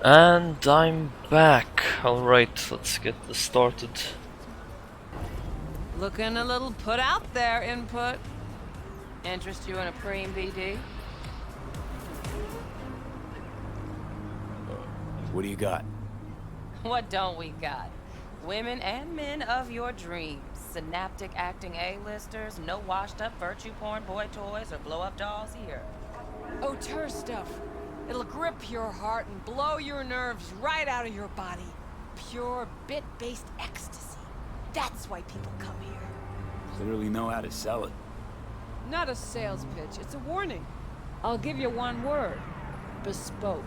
And I'm back. Alright, let's get this started. Looking a little put out there, input. Interest you in a preem BD? What do you got? What don't we got? Women and men of your dreams. Synaptic acting A-listers, no washed-up virtue porn boy toys or blow-up dolls here. Auteur stuff. It'll grip your heart and blow your nerves right out of your body. Pure bit-based ecstasy. That's why people come here. Clearly know how to sell it. Not a sales pitch, it's a warning. I'll give you one word. Bespoke.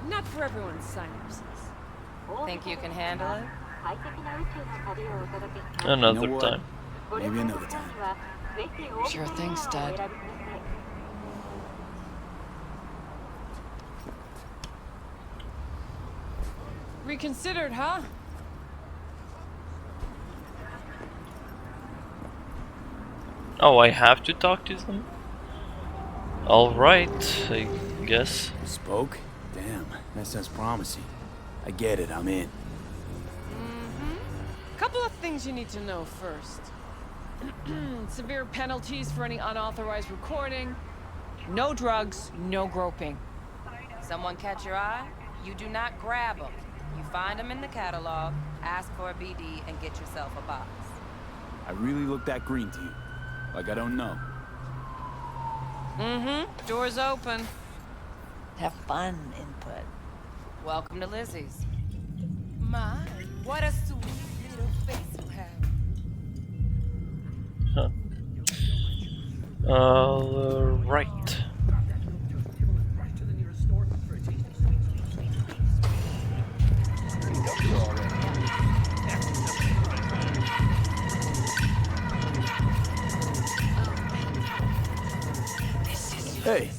Not for everyone's synapses. Think you can handle it? Another You know what? time. Maybe another time. Sure thing, stud. Reconsidered, huh? Oh, I have to talk to them? Alright, I guess. Bespoke? Damn, that sounds promising. I get it, I'm in. Couple of things you need to know first. Severe penalties for any unauthorized recording. No drugs, no groping. Someone catch your eye? You do not grab them. You find them in the catalog, ask for a BD, and get yourself a box. I really look that green to you. Like I don't know. Door's open. Have fun, input. Welcome to Lizzie's. My, what a sweet little face you have. Huh. Alright. Hey,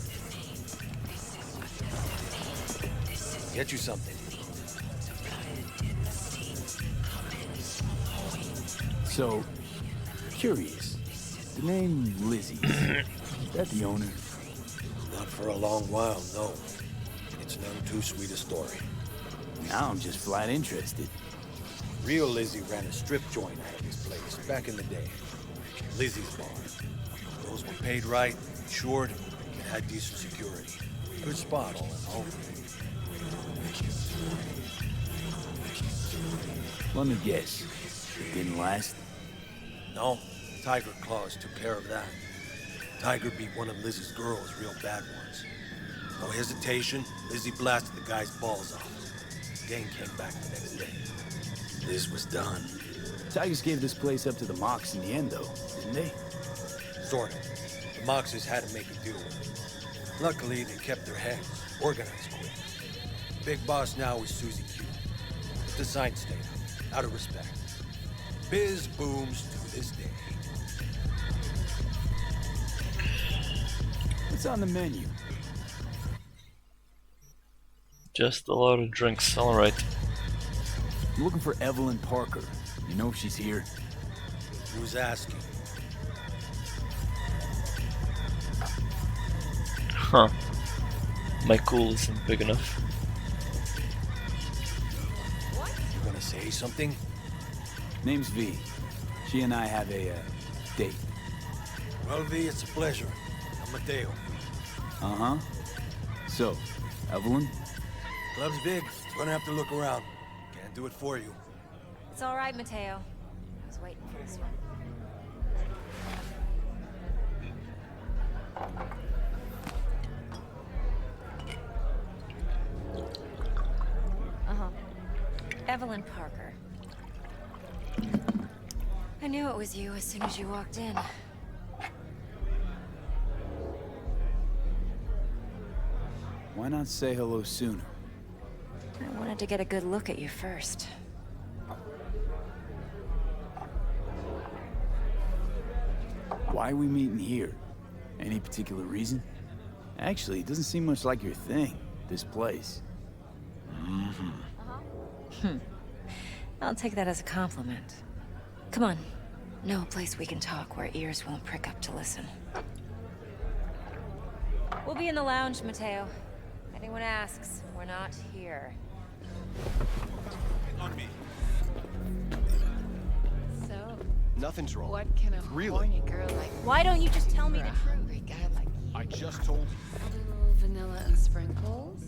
Get you something. so, curious. The name Lizzie, is that the owner? Not for a long while, no. It's none too sweet a story. Now I'm just flat interested. Real Lizzie ran a strip joint out of this place back in the day. Lizzie's Bar. Those were paid right, insured, and had decent security. Good spot, all in all. Let me guess. It didn't last? No, Tiger Claws took care of that. Tiger beat one of Lizzie's girls real bad once. No hesitation, Lizzie blasted the guy's balls off. Gang came back the next day. Liz was done. Tigers gave this place up to the Mox in the end, though, didn't they? Sort of. The Moxes had to make a deal with it. Luckily, they kept their heads, organized quick. Big boss now is Susie Q. The sign stayed up, out of respect. Biz booms to this day. What's on the menu? Just a lot of drinks, alright. I'm looking for Evelyn Parker. You know if she's here? Who's asking? Huh. My cool isn't big enough. You gonna say something? Name's V. She and I have a, date. Well, V, it's a pleasure. I'm Mateo. Uh-huh. So, Evelyn? Club's big. Gonna have to look around. Can't do it for you. It's all right, Mateo. I was waiting for this one. Uh-huh. Evelyn Parker. I knew it was you as soon as you walked in. Why not say hello sooner? I wanted to get a good look at you first. Why are we meeting here? Any particular reason? Actually, it doesn't seem much like your thing, this place. I'll take that as a compliment. Come on. Know a place we can talk where ears won't prick up to listen. We'll be in the lounge, Mateo. I anyone asks, we're not here. On me. So, Nothing's wrong. what can a Really? horny girl like Why don't you just tell me for the a truth? hungry guy like you? I just told you. A little vanilla and sprinkles?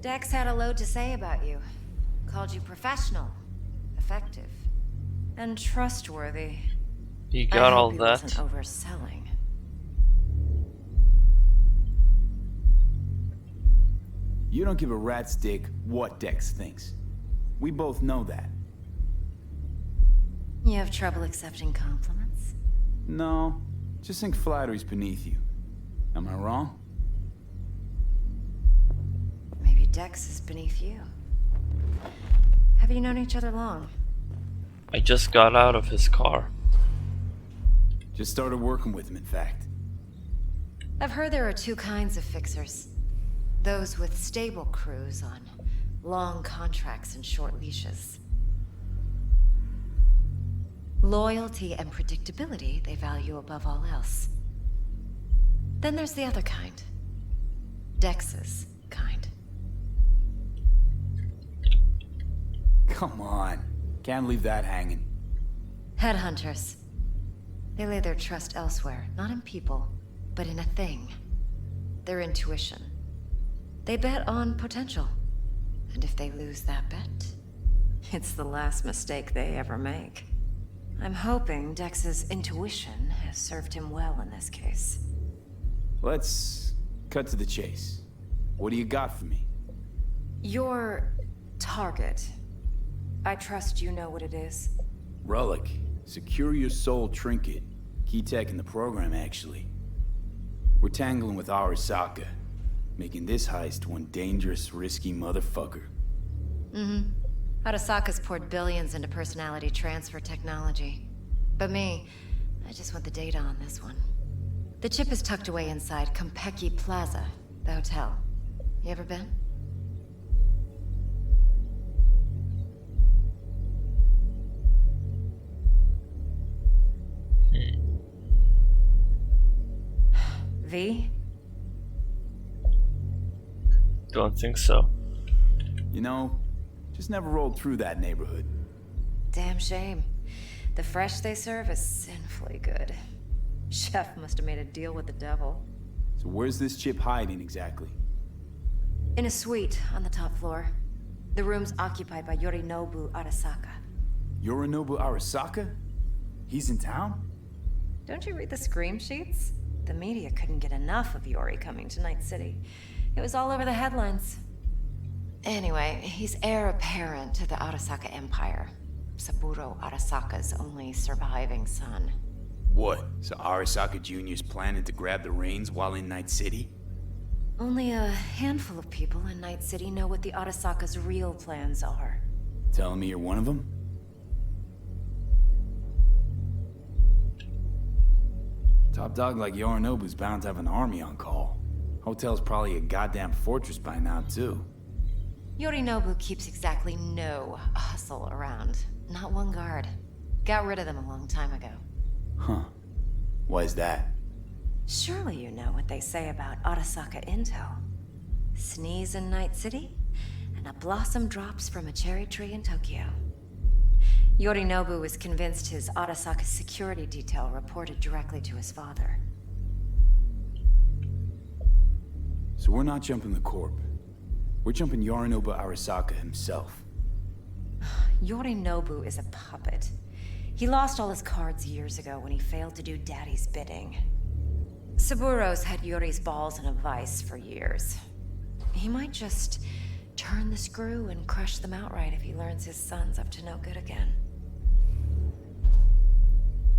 Dex had a load to say about you. Called you professional, effective, and trustworthy. You I got hope all he that. wasn't overselling. You don't give a rat's dick what Dex thinks. We both know that. You have trouble accepting compliments? No, just think flattery's beneath you. Am I wrong? Maybe Dex is beneath you. Have you known each other long? I just got out of his car. Just started working with him, in fact. I've heard there are two kinds of fixers. Those with stable crews on long contracts and short leashes. Loyalty and predictability they value above all else. Then there's the other kind. Dex's kind. Come on. Can't leave that hanging. Headhunters. They lay their trust elsewhere, not in people, but in a thing. Their intuition. They bet on potential. And if they lose that bet, it's the last mistake they ever make. I'm hoping Dex's intuition has served him well in this case. Let's cut to the chase. What do you got for me? Your target. I trust you know what it is. Relic. Secure your soul trinket. Key tech in the program, actually. We're tangling with Arasaka, making this heist one dangerous, risky motherfucker. Mm-hmm. Arasaka's poured billions into personality transfer technology. But me, I just want the data on this one. The chip is tucked away inside Kompeki Plaza, the hotel. You ever been? V? Don't think so. You know, just never rolled through that neighborhood. Damn shame. The fresh they serve is sinfully good. Chef must have made a deal with the devil. So where's this chip hiding exactly? In a suite on the top floor. The room's occupied by Yorinobu Arasaka. Yorinobu Arasaka? He's in town? Don't you read the scream sheets? The media couldn't get enough of Yori coming to Night City. It was all over the headlines. Anyway, he's heir apparent to the Arasaka Empire. Saburo Arasaka's only surviving son. What? So Arasaka Jr.'s planning to grab the reins while in Night City? Only a handful of people in Night City know what the Arasaka's real plans are. Telling me you're one of them? Top dog like Yorinobu's bound to have an army on call. Hotel's probably a goddamn fortress by now, too. Yorinobu keeps exactly no hustle around. Not one guard. Got rid of them a long time ago. Huh. Why is that? Surely you know what they say about Arasaka intel. Sneeze in Night City, and a blossom drops from a cherry tree in Tokyo. Yorinobu was convinced his Arasaka security detail reported directly to his father. So we're not jumping the Corp. We're jumping Yorinobu Arasaka himself. Yorinobu is a puppet. He lost all his cards years ago when he failed to do Daddy's bidding. Saburo's had Yori's balls in a vice for years. He might just turn the screw and crush them outright if he learns his son's up to no good again.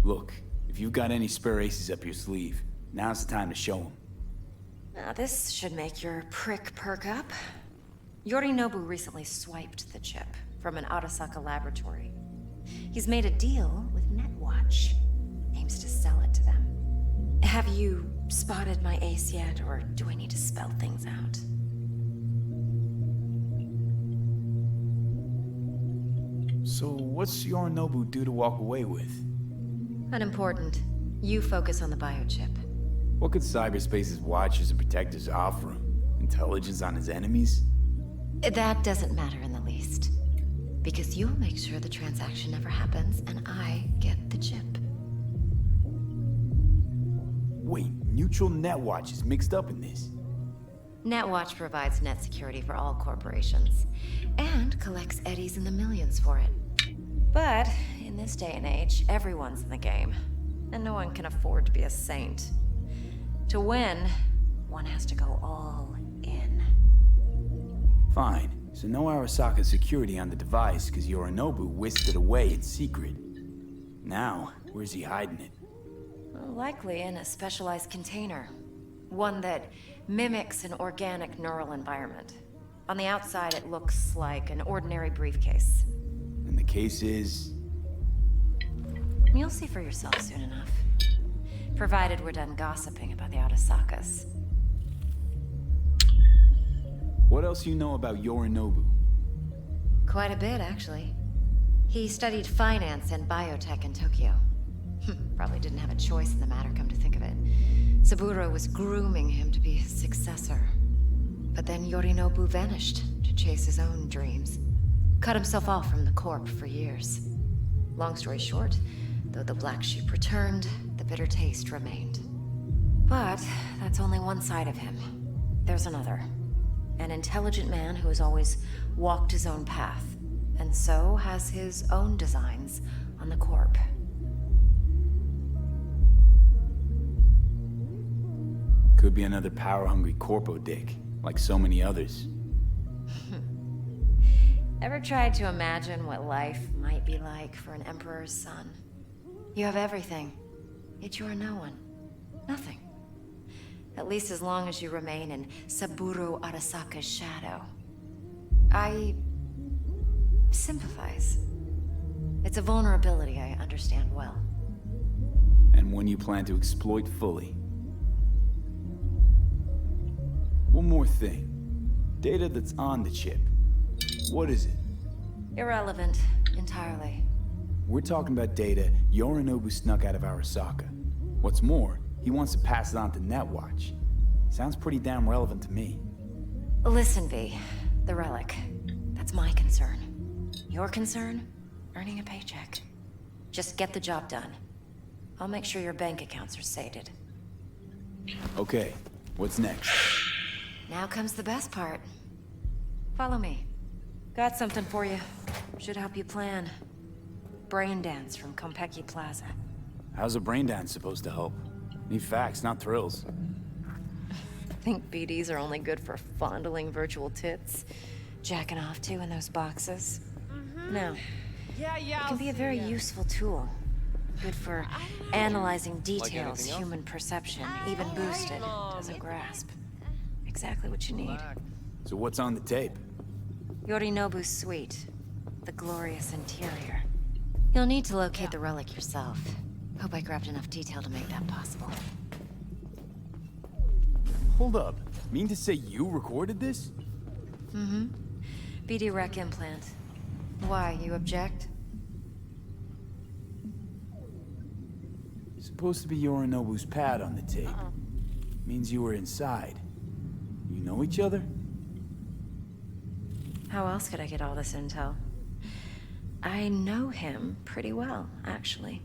Look, if you've got any spare aces up your sleeve, now's the time to show them. Now this should make your prick perk up. Yorinobu recently swiped the chip from an Arasaka laboratory. He's made a deal with Netwatch. Aims to sell it to them. Have you spotted my ace yet, or do I need to spell things out? So what's Yorinobu due to walk away with? Unimportant. You focus on the biochip. What could cyberspace's watchers and protectors offer him? Intelligence on his enemies? That doesn't matter in the least. Because you'll make sure the transaction never happens, and I get the chip. Wait, neutral Netwatch is mixed up in this. Netwatch provides net security for all corporations, and collects eddies in the millions for it. But, in this day and age, everyone's in the game, and no one can afford to be a saint. To win, one has to go all in. Fine. So no Arasaka security on the device because Yorinobu whisked it away in secret. Now, where's he hiding it? Well, likely in a specialized container. One that mimics an organic neural environment. On the outside, it looks like an ordinary briefcase. And the case is... You'll see for yourself soon enough. Provided we're done gossiping about the Arasakas. What else you know about Yorinobu? Quite a bit, actually. He studied finance and biotech in Tokyo. Probably didn't have a choice in the matter, come to think of it. Saburo was grooming him to be his successor. But then Yorinobu vanished to chase his own dreams. Cut himself off from the Corp for years. Long story short, though the black sheep returned, the bitter taste remained. But that's only one side of him. There's another. An intelligent man who has always walked his own path, and so has his own designs on the Corp. Could be another power-hungry corpo dick, like so many others. Ever tried to imagine what life might be like for an emperor's son? You have everything, yet you are no one. Nothing. At least as long as you remain in Saburo Arasaka's shadow. I sympathize. It's a vulnerability I understand well. And one you plan to exploit fully. One more thing. Data that's on the chip. What is it? Irrelevant, entirely. We're talking about data Yorinobu snuck out of Arasaka. What's more, he wants to pass it on to Netwatch. Sounds pretty damn relevant to me. Listen, V. The relic. That's my concern. Your concern? Earning a paycheck. Just get the job done. I'll make sure your bank accounts are sated. Okay, what's next? Now comes the best part. Follow me. Got something for you. Should help you plan. Braindance from Konpeki Plaza. How's a brain dance supposed to help? Need facts, not thrills. Think BDs are only good for fondling virtual tits? Jacking off to in those boxes? No. Yeah, It can be a very useful tool. Good for analyzing details human perception, even boosted, doesn't grasp. Exactly what you need. So what's on the tape? Yorinobu's suite. The glorious interior. You'll need to locate the relic yourself. Hope I grabbed enough detail to make that possible. Hold up. Mean to say you recorded this? BD rec implant. Why, you object? Supposed to be Yorinobu's pad on the tape. Means you were inside. You know each other? How else could I get all this intel? I know him pretty well, actually.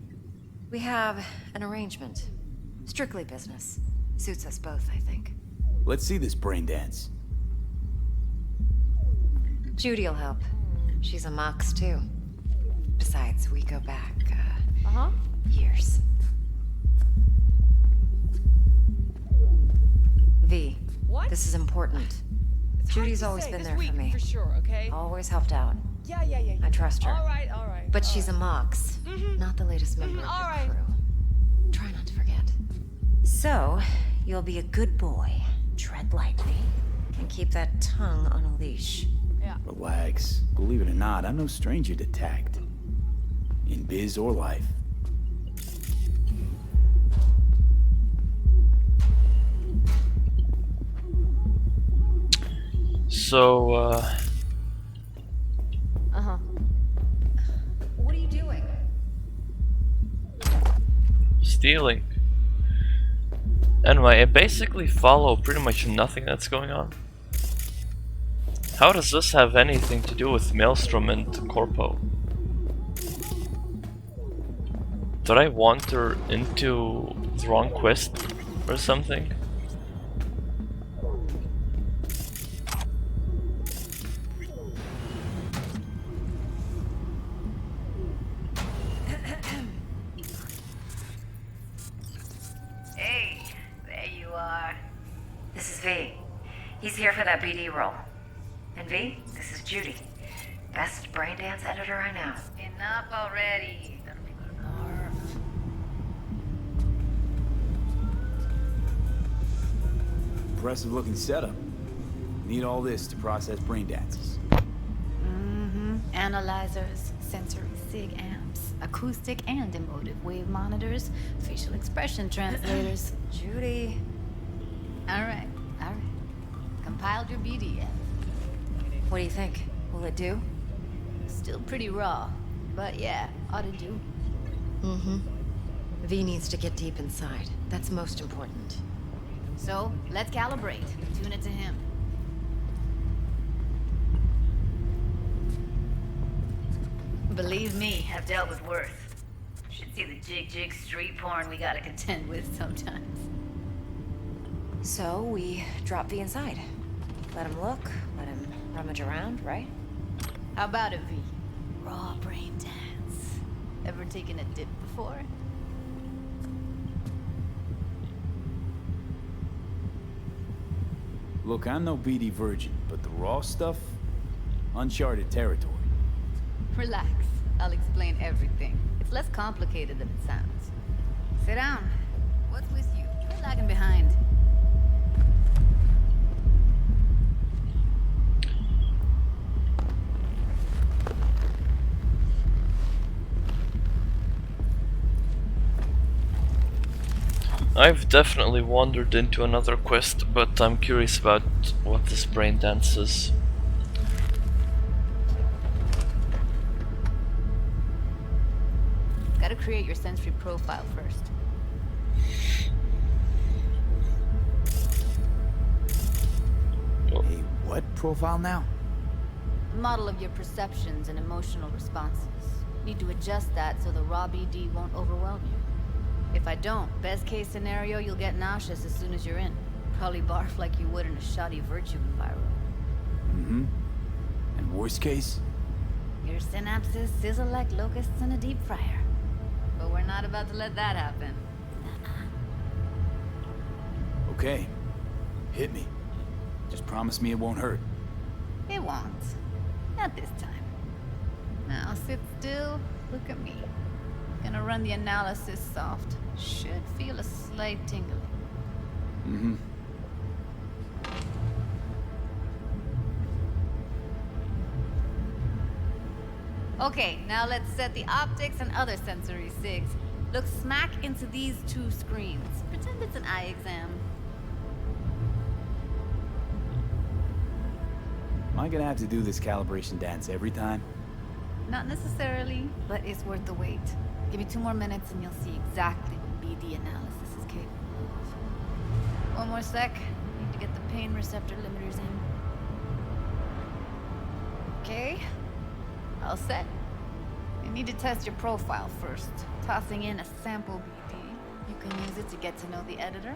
We have an arrangement. Strictly business. Suits us both, I think. Let's see this brain dance. Judy'll help. She's a Mox, too. Besides, we go back, years. V, What? this is important. It's hard Judy's to always say been this there for week, me. For sure, okay? Always helped out. Yeah. I trust her. All right. But she's a Mox, not the latest member of all your right. crew. Try not to forget. So, you'll be a good boy, tread lightly, and keep that tongue on a leash. Relax. Believe it or not, I'm no stranger to tact. In biz or life. So, stealing. Anyway, I basically follow pretty much nothing that's going on. How does this have anything to do with Maelstrom and Corpo? Did I wander into the wrong quest or something? Hey, there you are. This is V. He's here for that BD role. And V, this is Judy. Best Braindance editor I know. Enough already. That'll be good. Impressive looking setup. Need all this to process Braindances. Analyzers, sensory sig amps, acoustic and emotive wave monitors, facial expression translators. Judy. Alright. Compiled your BDF. What do you think? Will it do? Still pretty raw, but yeah, ought to do. V needs to get deep inside. That's most important. So, let's calibrate. Tune it to him. Believe me, I've dealt with worse. Should see the jig street porn we gotta contend with sometimes. So, we drop V inside. Let him look, let him rummage around, right? How about it, V? Raw brain dance. Ever taken a dip before? Look, I'm no BD virgin, but the raw stuff? Uncharted territory. Relax. I'll explain everything. It's less complicated than it sounds. Sit down. What's with you? You're lagging behind. I've definitely wandered into another quest, but I'm curious about what this brain dance is. Gotta create your sensory profile first. A what profile now? Model of your perceptions and emotional responses. Need to adjust that so the raw BD won't overwhelm you. If I don't, best case scenario, you'll get nauseous as soon as you're in. Probably barf like you would in a shoddy virtue environment. And worst case? Your synapses sizzle like locusts in a deep fryer. But we're not about to let that happen. Okay. Hit me. Just promise me it won't hurt. It won't. Not this time. Now sit still, look at me. Gonna run the analysis soft. Should feel a slight tingling. Okay, now let's set the optics and other sensory sigs. Look smack into these two screens. Pretend it's an eye exam. Am I gonna have to do this calibration dance every time? Not necessarily, but it's worth the wait. Give me 2 more minutes and you'll see exactly what BD analysis is capable of. One more sec. Need to get the pain receptor limiters in. Okay. All set. You need to test your profile first. Tossing in a sample BD. You can use it to get to know the editor.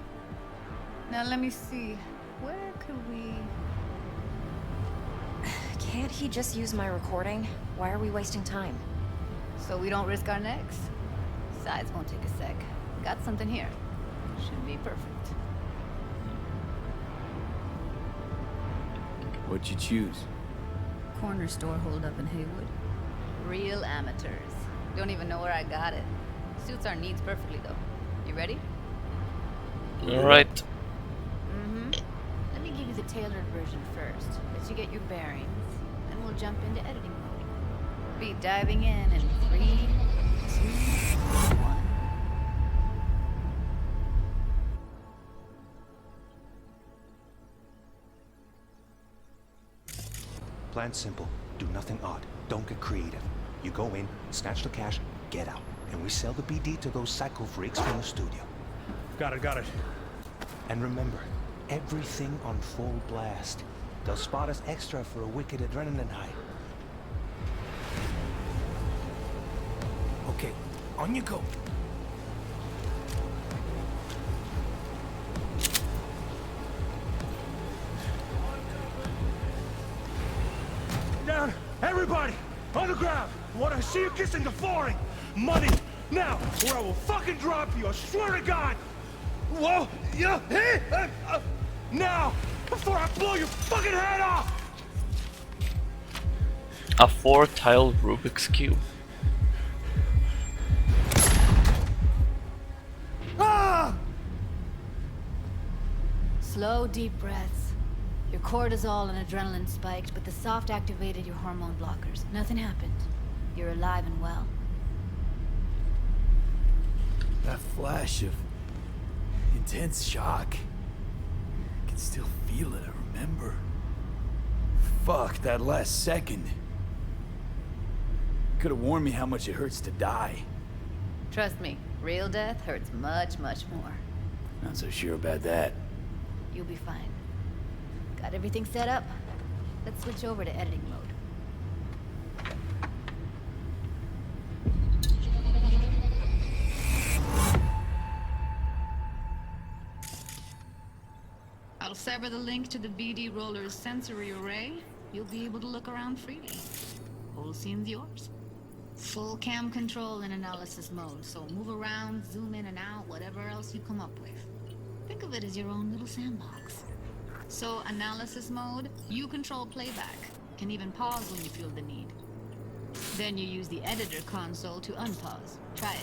Now let me see. Where could we... Can't he just use my recording? Why are we wasting time? So we don't risk our necks? Besides, won't take a sec. Got something here. Should be perfect. What'd you choose? Corner store holdup in Haywood. Real amateurs. Don't even know where I got it. Suits our needs perfectly though. You ready? Alright. Let me give you the tailored version first. Let you get your bearings. Then we'll jump into editing mode. Be diving in 3, 2, 1. Plan simple. Do nothing odd. Don't get creative. You go in, snatch the cash, get out. and we sell the BD to those psycho freaks from the studio. Got it. And remember, everything on full blast. They'll spot us extra for a wicked adrenaline high. Okay, on you go. Down! Everybody! On the ground! I want to see you kissing the flooring! Money! Now! Or I will fucking drop you! I swear to God! Whoa! Yeah! Hey! Now! Before I blow your fucking head off! A 4-tile Rubik's Cube. Ah! Slow, deep breaths. Your cortisol and adrenaline spiked, but the soft activated your hormone blockers. Nothing happened. You're alive and well. That flash of intense shock. I can still feel it, I remember. Fuck, that last second. Could have warned me how much it hurts to die. Trust me, real death hurts much, much more. Not so sure about that. You'll be fine. Got everything set up? Let's switch over to editing mode. I'll sever the link to the BD Roller's sensory array. You'll be able to look around freely. Whole scene's yours. Full cam control in analysis mode, so move around, zoom in and out, whatever else you come up with. Think of it as your own little sandbox. So, analysis mode, you control playback. Can even pause when you feel the need. Then you use the editor console to unpause. Try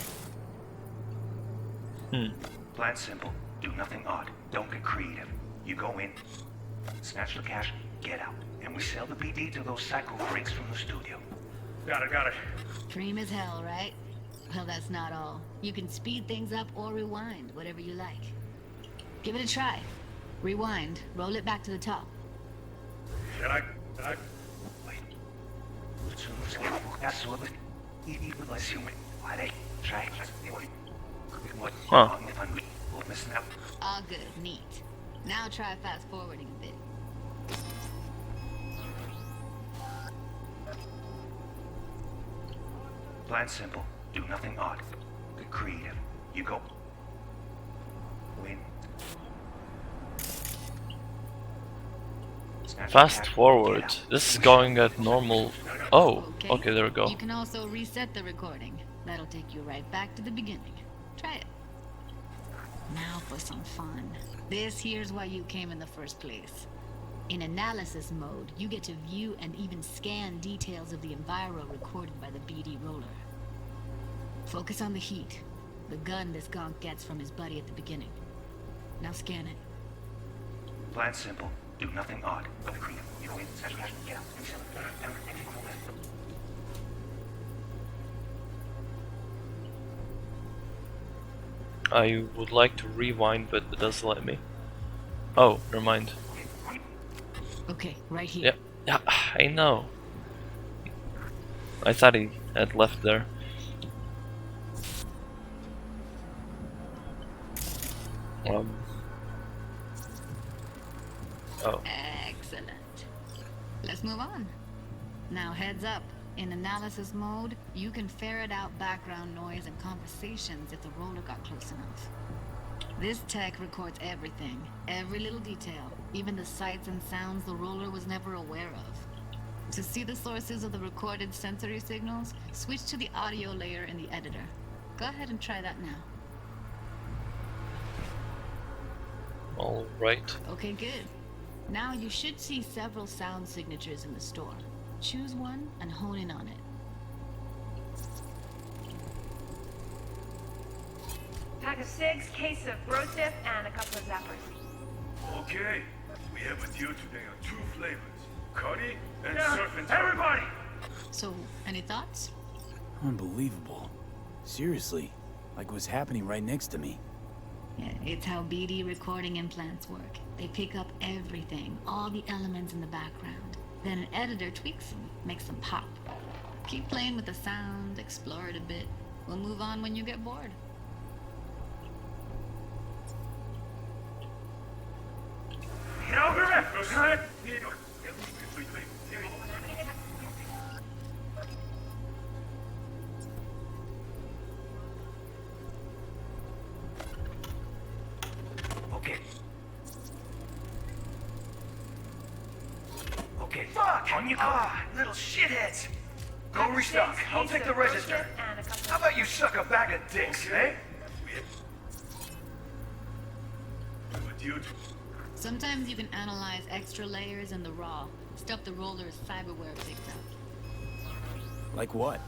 it. Plan simple. Do nothing odd. Don't get creative. You go in, snatch the cash, get out. And we sell the BD to those psycho freaks from the studio. Got it. Dream as hell, right? Well, that's not all. You can speed things up or rewind, whatever you like. Give it a try. Rewind. Roll it back to the top. Can I... Wait. Huh. All good. Neat. Now try fast forwarding a bit. Plan simple. Do nothing odd. Get creative. You go. Win. Fast forward. This is going at normal. Oh, okay, there we go. You can also reset the recording. That'll take you right back to the beginning. Try it. Now for some fun. This here's why you came in the first place. In analysis mode, you get to view and even scan details of the enviro recorded by the BD Roller. Focus on the heat, the gun this gonk gets from his buddy at the beginning. Now scan it. Plan simple. Do nothing odd. But creative. You go in, snatch the cash, get out. I would like to rewind, but it doesn't let me. Oh, never mind. Okay, right here. Yeah, I know. I thought he had left there. Oh. Excellent. Let's move on. Now heads up. In analysis mode, you can ferret out background noise and conversations if the roller got close enough. This tech records everything, every little detail, even the sights and sounds the roller was never aware of. To see the sources of the recorded sensory signals, switch to the audio layer in the editor. Go ahead and try that now. Alright. Okay, good. Now you should see several sound signatures in the store. Choose one and hone in on it. Pack of cigs, case of roast dip, and a couple of zappers. Okay, we have with you today on 2 flavors, curry and Yeah, surf and everybody! So, any thoughts? Unbelievable. Seriously, like it was happening right next to me. Yeah, it's how BD recording implants work. They pick up everything, all the elements in the background. Then an editor tweaks them, makes them pop. Keep playing with the sound, explore it a bit. We'll move on when you get bored. Get over it! Son! Okay. Okay. Fuck! On you go. Little shitheads! Go restock. I'll take the register. How about you suck a bag of dicks, eh? What do you do? Sometimes you can analyze extra layers in the raw. Stuff the roller's cyberware picks up. Like what?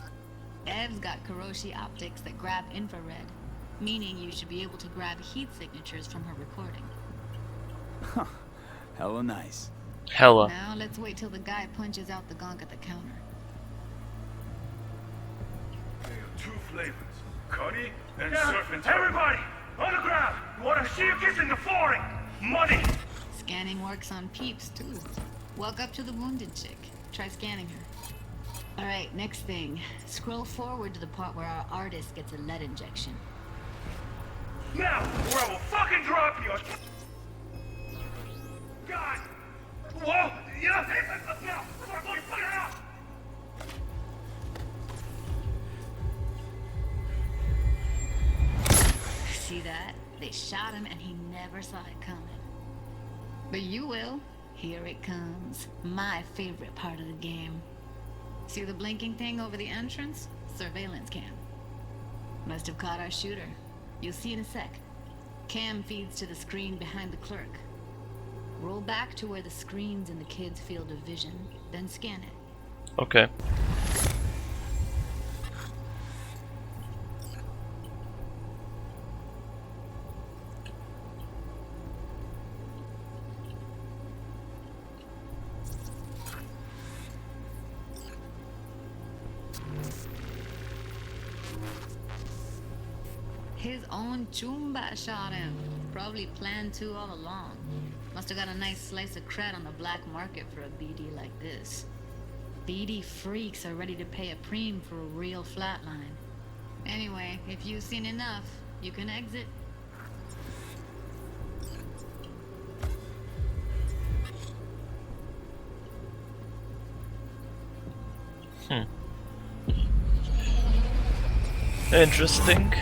Ev's got Kiroshi optics that grab infrared, meaning you should be able to grab heat signatures from her recording. Huh. Hella nice. Hella. Now let's wait till the guy punches out the gong at the counter. There are two flavors. Cuddy and Down. surf and turf. Everybody! On the ground! Want to see you kissing the flooring! Money! Scanning works on peeps, too. Walk up to the wounded chick. Try scanning her. Alright, next thing. Scroll forward to the part where our artist gets a lead injection. Now, or I will fucking drop you! God! Whoa! Yeah! Now! Fuck it out! See that? They shot him and he never saw it coming. But you will. Here it comes. My favorite part of the game. See the blinking thing over the entrance? Surveillance cam. Must have caught our shooter. You'll see in a sec. Cam feeds to the screen behind the clerk. Roll back to where the screen's in the kid's field of vision, then scan it. Okay. His own Chumba shot him. Probably planned to all along. Must have got a nice slice of cred on the black market for a BD like this. BD freaks are ready to pay a preem for a real flatline. Anyway, if you've seen enough, you can exit. Interesting.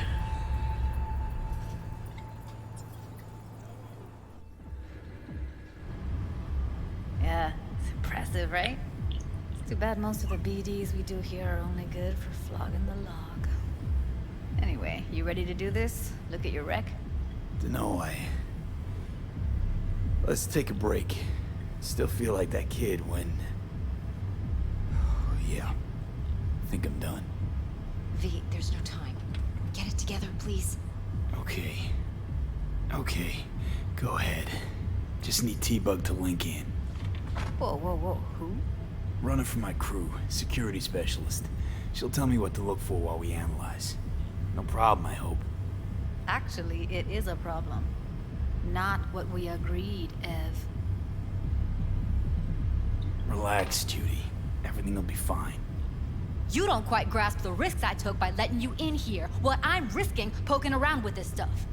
Yeah, it's impressive, right? It's too bad most of the BDs we do here are only good for flogging the log. Anyway, you ready to do this? Look at your rec? Dunno, Let's take a break. Still feel like that kid when... Yeah. I think I'm done. V, there's no time. Get it together, please. Okay. Okay. Go ahead. Just need T-Bug to link in. Whoa, whoa, whoa, who? Running for my crew, security specialist. She'll tell me what to look for while we analyze. No problem, I hope. Actually, it is a problem. Not what we agreed, Ev. Relax, Judy. Everything will be fine. You don't quite grasp the risks I took by letting you in here. What I'm risking poking around with this stuff.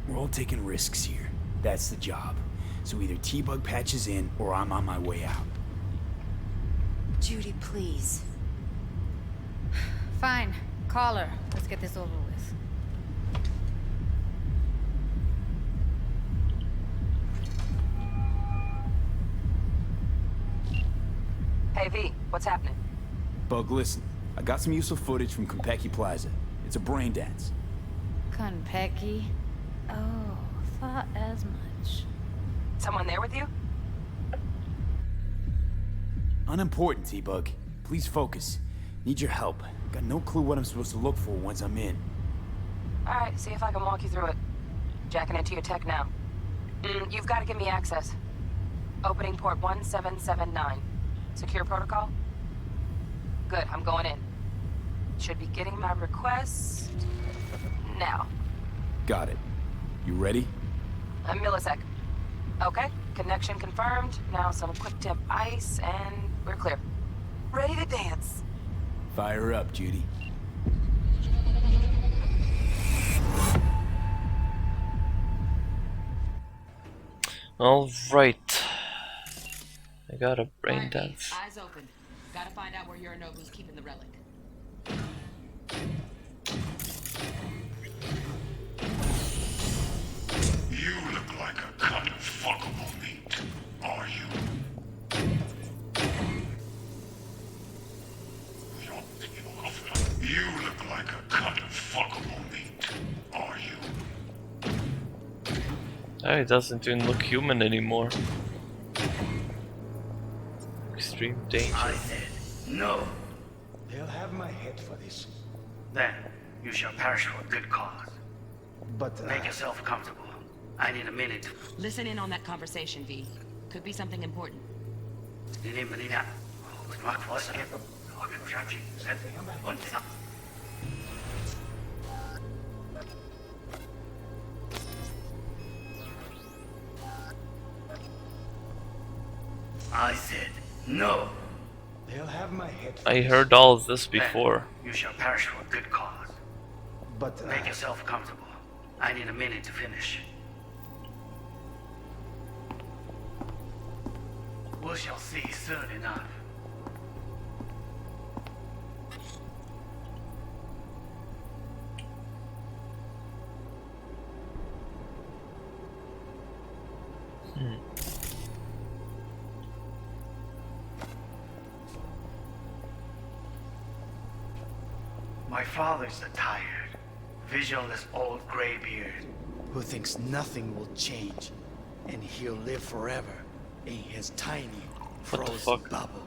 We're all taking risks here. That's the job. So either T-Bug patches in, or I'm on my way out. Judy, please. Fine. Call her. Let's get this over with. Hey V, what's happening? Bug, listen. I got some useful footage from Konpeki Plaza. It's a brain dance. Konpeki? Oh, thought as much. Someone there with you? Unimportant, T-Bug. Please focus. Need your help. Got no clue what I'm supposed to look for once I'm in. Alright, see if I can walk you through it. Jacking into your tech now. You've got to give me access. Opening port 1779. Secure protocol? Good, I'm going in. Should be getting my request... now. Got it. You ready? A millisec. Okay, connection confirmed. Now some quick tip ice, and we're clear. Ready to dance. Fire up, Judy. Alright. I got a brain Alright, dance. eyes open. Gotta find out where Yorinobu's keeping the relic. You look like a cut of fuckable meat, are you? You look like a cut of fuckable meat, are you? Oh, he doesn't even look human anymore. Extreme danger. I said, no. They'll have my head for this. Then you shall perish for a good cause. But, Make yourself comfortable. I need a minute. Listen in on that conversation, V. Could be something important. I said, no. they'll have my head for I this. heard all of this Then before. you shall perish for a good cause. But, Make yourself comfortable. I need a minute to finish. We shall see soon enough. My father's a tired, visionless old graybeard. who thinks nothing will change, and he'll live forever in his tiny, What the frozen fuck? bubble.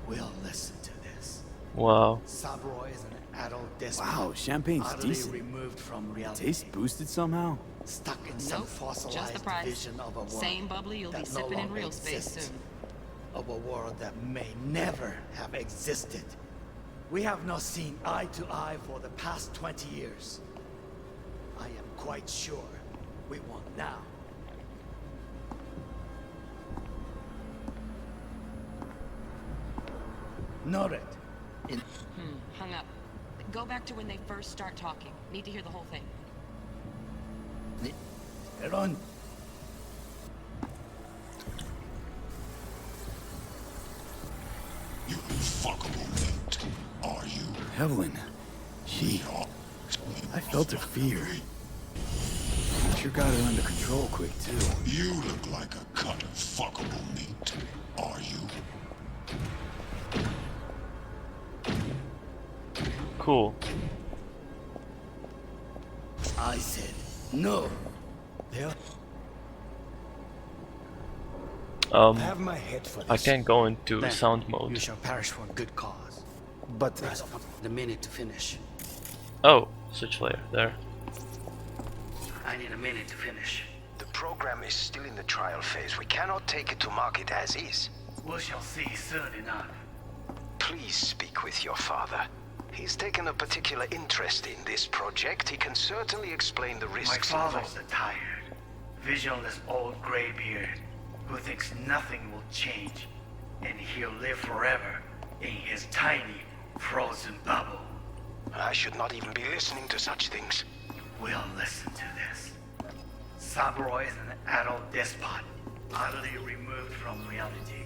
We'll listen to this. Wow. Saburo is an adult despot. Wow, champagne's utterly decent. removed from reality. Taste boosted somehow? Stuck in some Nope, fossilized just the price. vision of a world Same bubbly you'll be that no sipping in longer real space exists. soon. Of a world that may never have existed. We have not seen eye to eye for the past 20 years. I am quite sure we want now. Noted. Hung up. Go back to when they first start talking. Need to hear the whole thing. Run. You fuckable meat, are you? Evelyn. She... I felt her fear. Sure got her under control quick, too. You look like a cut of fuckable meat, are you? Cool. I said no. They'll have my head for this. I can't go into Then sound You mode. shall perish for a good cause. But The minute to finish. Oh, switch layer there. I need a minute to finish. The program is still in the trial phase. We cannot take it to market as is. We shall see soon enough. Please speak with your father. He's taken a particular interest in this project. He can certainly explain the My risks father's involved. a tired, visionless old graybeard who thinks nothing will change, and he'll live forever in his tiny, frozen bubble. I should not even be listening to such things. We'll listen to this. Saburo is an adult despot, utterly removed from reality.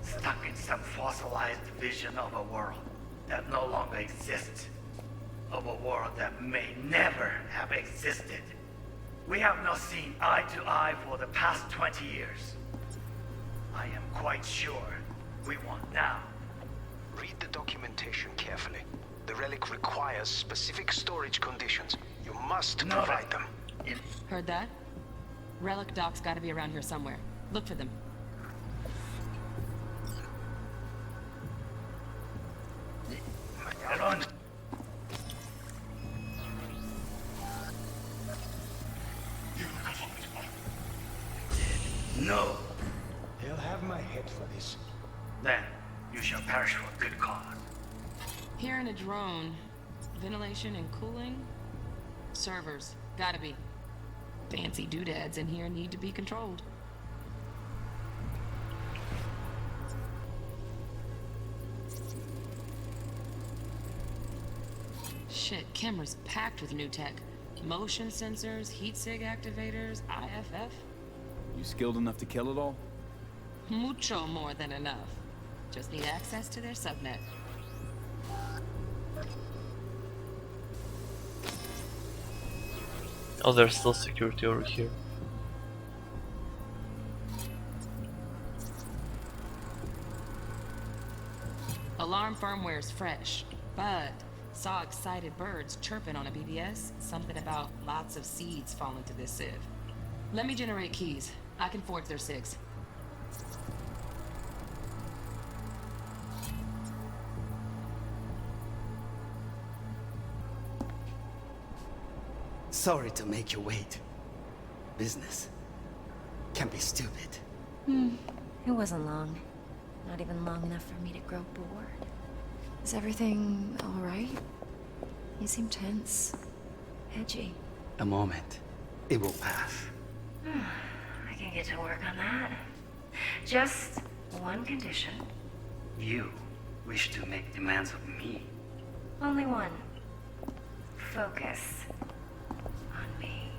Stuck in some fossilized vision of a world that no longer exists. Of a world that may never have existed. We have not seen eye to eye for the past 20 years. I am quite sure we want now. Read the documentation carefully. The relic requires specific storage conditions. You must No, provide them. Heard that? Relic docs gotta be around here somewhere. Look for them. Run. No. they'll have my head for this. Then you shall perish for a good cause. Here in a drone. Ventilation and cooling? Servers. Gotta be. Fancy doodads in here need to be controlled. Shit, camera's packed with new tech. Motion sensors, heat sig activators, IFF. You skilled enough to kill it all? Mucho more than enough. Just need access to their subnet. Oh, there's still security over here. Alarm firmware is fresh, but saw excited birds chirping on a BBS. Something about lots of seeds falling to this sieve. Let me generate keys. I can forge their SIGs. Sorry to make you wait. Business can be stupid. It wasn't long. Not even long enough for me to grow bored. Is everything all right? You seem tense. Edgy. A moment. It will pass. I can get to work on that. Just one condition. You wish to make demands of me. Only one. Focus on me.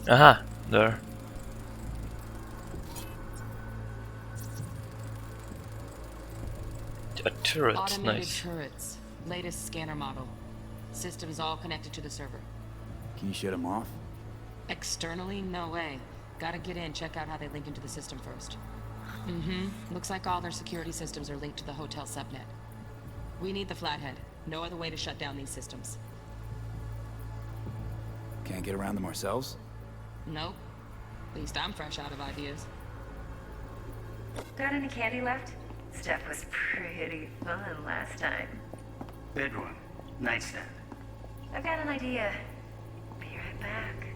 Aha, there. A turret, Automated nice. turrets. Latest scanner model. Systems all connected to the server. Can you shut him off? Externally, no way. Gotta get in, check out how they link into the system first. Looks like all their security systems are linked to the hotel subnet. We need the flathead. No other way to shut down these systems. Can't get around them ourselves? Nope. At least I'm fresh out of ideas. Got any candy left? Stuff was pretty fun last time. Bedroom, nightstand. I've got an idea. Be right back.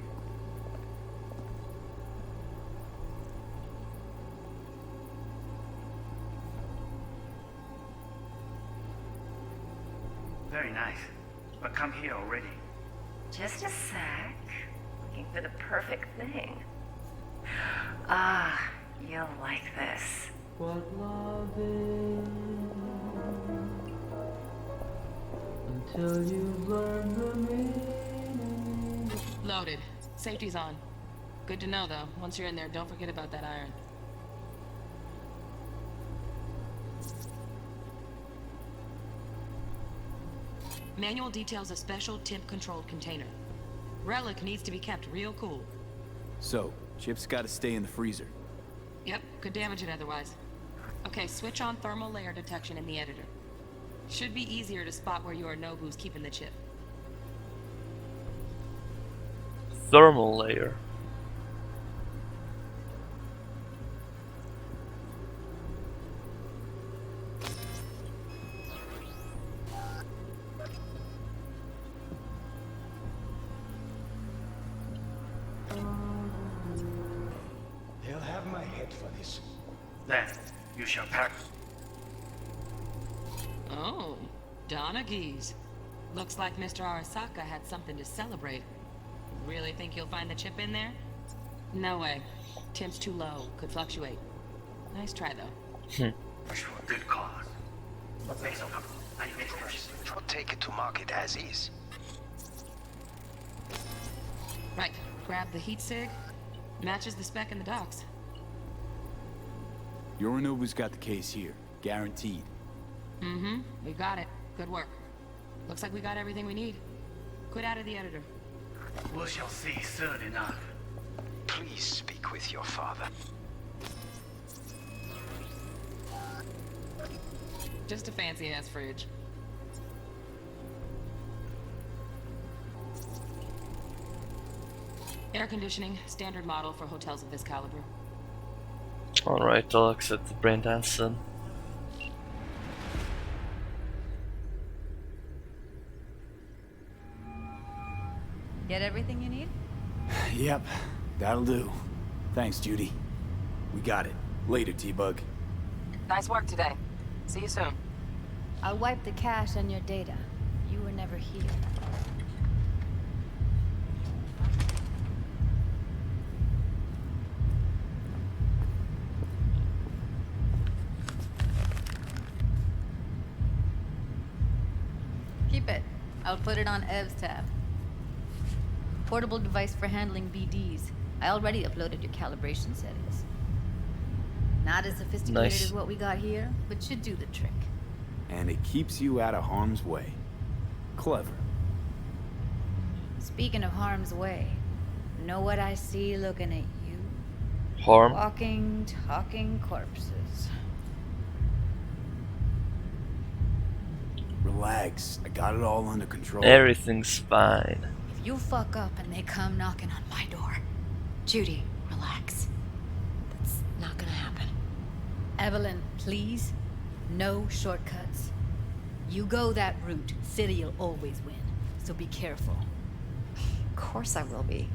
Very nice. But come here already. Just a sec. Looking for the perfect thing. Ah, you'll like this. What love is until you've learned the meaning. Loaded. Safety's on. Good to know, though. Once you're in there, don't forget about that iron. Manual details a special temp-controlled container. Relic needs to be kept real cool. So, Chip's gotta stay in the freezer. Yep, could damage it otherwise. Okay, switch on thermal layer detection in the editor. Should be easier to spot where Yorinobu's keeping the chip. Thermal layer. They'll have my head for this. Then, you shall pack. Oh, Donaghys. Looks like Mr. Arasaka had something to celebrate. Really think you'll find the chip in there? No way. Temp's too low. Could fluctuate. Nice try, though. For a good cause. But based on I made first. Take it to market as is. Right. Grab the heat sig. Matches the spec in the docs. Yorinobu's got the case here. Guaranteed. We got it. Good work. Looks like we got everything we need. Quit out of the editor. We shall see soon enough. Please speak with your father. Just a fancy-ass fridge. Air conditioning, standard model for hotels of this caliber. Alright, I'll exit the Braindance then. Get everything you need? Yep, that'll do. Thanks, Judy. We got it. Later, T-Bug. Nice work today. See you soon. I'll wipe the cache and your data. You were never here. Keep it. I'll put it on Ev's tab. Portable device for handling BDs. I already uploaded your calibration settings. Not as sophisticated as what we got here, but should do the trick. And it keeps you out of harm's way. Clever. Speaking of harm's way, know what I see looking at you? Harm? Walking, talking corpses. Relax. I got it all under control. Everything's fine. If you fuck up and they come knocking on my door. Judy, relax. That's not gonna happen. Evelyn, please. No shortcuts. You go that route, City'll always win. So be careful. Of course I will be.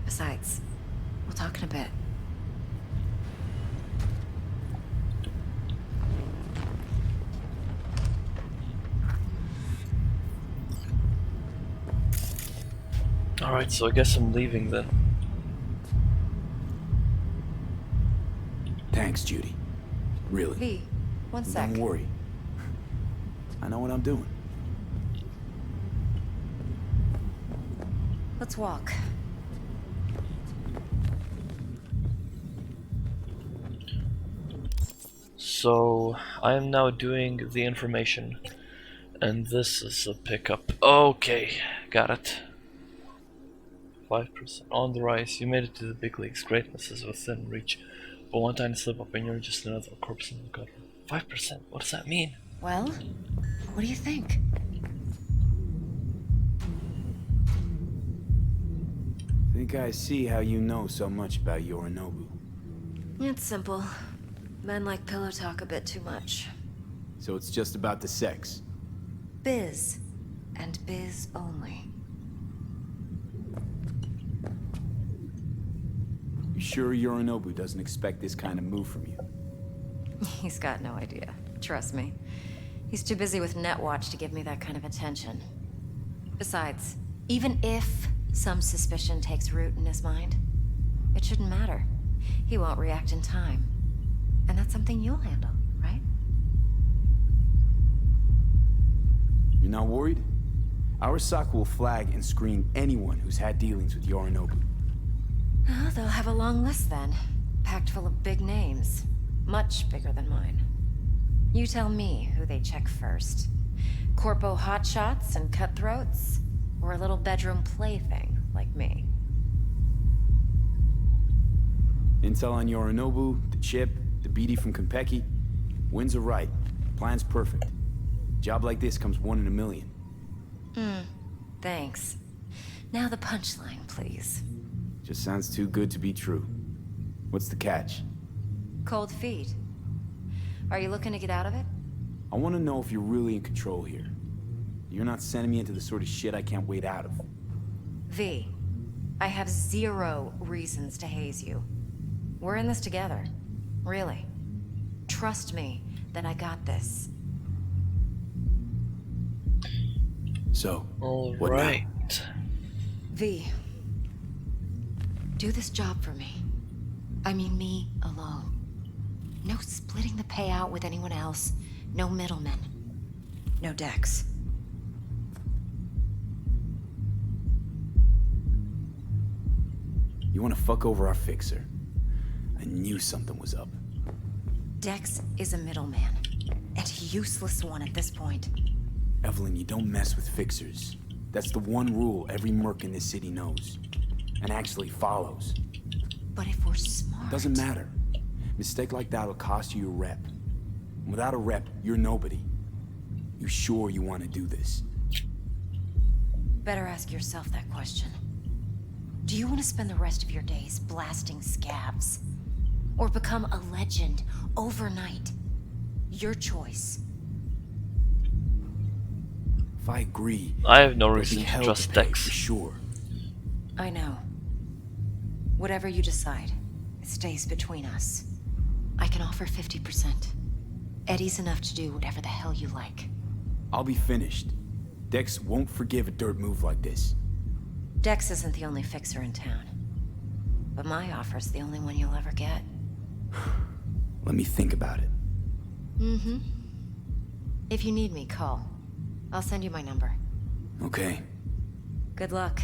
Besides, we'll talk in a bit. Alright, so I guess I'm leaving then. Thanks, Judy. Really. V, one sec. Don't worry. I know what I'm doing. Let's walk. So, I am now doing the information. And this is a pickup. Okay, got it. 5% on the rise. You made it to the big leagues. Greatness is within reach. But one tiny slip up and you're just another corpse in the gutter. 5%? What does that mean? Well, what do you think? Think I see how you know so much about Yorinobu. It's simple. Men like pillow talk a bit too much. So it's just about the sex. Biz. And biz only. You sure Yorinobu doesn't expect this kind of move from you? He's got no idea. Trust me. He's too busy with Netwatch to give me that kind of attention. Besides, even if some suspicion takes root in his mind, it shouldn't matter. He won't react in time. And that's something you'll handle, right? You're not worried? Arasaka will flag and screen anyone who's had dealings with Yorinobu. Oh, they'll have a long list then. Packed full of big names. Much bigger than mine. You tell me who they check first. Corpo hotshots and cutthroats? Or a little bedroom plaything like me? Intel on Yorinobu, the chip, the BD from Konpeki. Winds are right. Plan's perfect. Job like this comes 1 in a million. Thanks. Now the punchline, please. Just sounds too good to be true. What's the catch? Cold feet. Are you looking to get out of it? I want to know if you're really in control here. You're not sending me into the sort of shit I can't wait out of. V, I have 0 reasons to haze you. We're in this together. Really. Trust me that I got this. So, what now? V, do this job for me. I mean me alone. No splitting the payout with anyone else. No middlemen. No Dex. You want to fuck over our fixer? I knew something was up. Dex is a middleman. And a useless one at this point. Evelyn, you don't mess with fixers. That's the one rule every merc in this city knows. And actually follows. But if we're smart... Doesn't matter. Mistake like that'll cost you your rep. And without a rep, you're nobody. You sure you want to do this? Better ask yourself that question. Do you want to spend the rest of your days blasting scabs? Or become a legend overnight? Your choice. If I agree, I have no reason to trust Dex. For sure. I know. Whatever you decide, it stays between us. I can offer 50%. Eddie's enough to do whatever the hell you like. I'll be finished. Dex won't forgive a dirt move like this. Dex isn't the only fixer in town. But my offer's the only one you'll ever get. Let me think about it. If you need me, call. I'll send you my number. Okay. Good luck.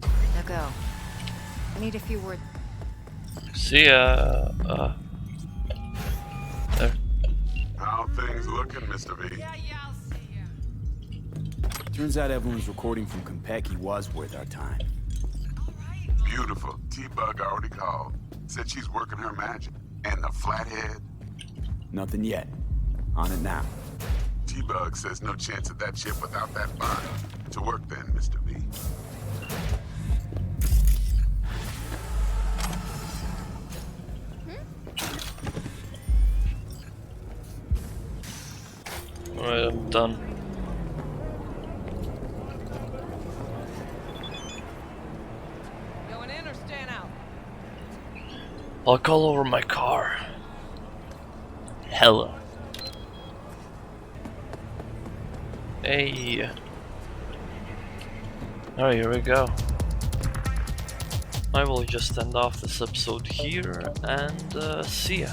Now go. I need a few words. See ya. There. How things looking, Mr. V? Turns out everyone's recording from Konpeki was worth our time. Beautiful. T-Bug already called. Said she's working her magic. And the flathead? Nothing yet. On it now. T-Bug says no chance of that ship without that body. To work then, Mr. V. Alright, I'm done. Going in or staying out? I'll call over my car. Hella. Hey. Alright, here we go. I will just end off this episode here and see ya.